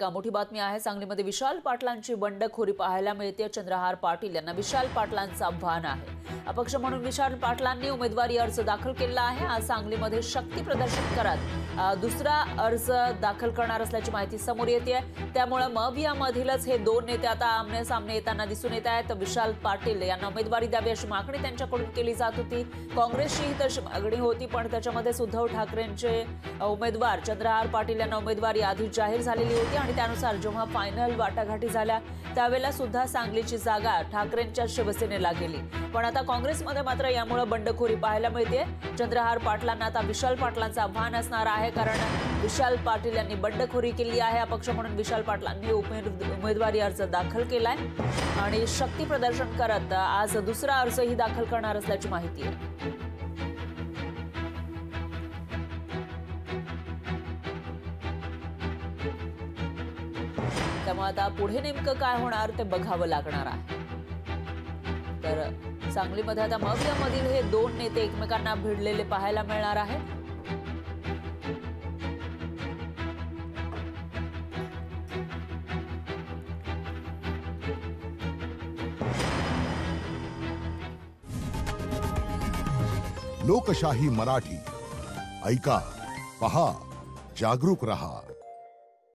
एक मोठी बातमी आहे। सांगलीमध्ये विशाल पाटलांची बंडखोरी पाहायला मिळते। चंद्रहार पाटील यांना विशाल पाटलांचं आव्हान आहे। अपक्ष म्हणून विशाल पाटलांनी उमेदवारी अर्ज दाखल केला आहे। आज सांगलीमध्ये शक्ती प्रदर्शन करत दुसरा अर्ज दाखल करणार असल्याची माहिती समोर येते। त्यामुळे मवियामधीलच हे दोन नेते आता आमने सामने येताना दिसून येत आहेत। विशाल पाटील यांना उमेदवारी द्यावी अशी मागणी त्यांच्याकडून केली जात होती। काँग्रेसची ही तशी मागणी होती, पण त्याच्यामध्ये उद्धव ठाकरेंचे उमेदवार चंद्रहार पाटील यांना उमेदवारी आधी जाहीर झालेली होती आणि त्यानुसार जेव्हा फायनल वाटाघाटी झाल्या त्यावेळेला सुद्धा सांगलीची जागा ठाकरेंच्या शिवसेनेला गेली। पण आता काँग्रेसमध्ये मात्र यामुळे बंडखोरी पाहायला मिळते। चंद्रहार पाटलांना आता विशाल पाटलांचं आव्हान असणार आहे, कारण विशाल पाटील यांनी बंडखोरी केली आहे। अपक्ष म्हणून विशाल पाटलांनी उमेदवारी अर्ज दाखल केलाय आणि शक्ती प्रदर्शन करत आज दुसरा अर्जही दाखल करणार असल्याची माहिती आहे। त्यामुळे आता पुढे नेमकं काय होणार ते बघावं लागणार आहे। तर सांगलीमध्ये आता मवियामधील हे दोन नेते एकमेकांना भिडलेले पाहायला मिळणार आहेत। लोकशाही मराठी ऐका, पहा, जागरूक रहा।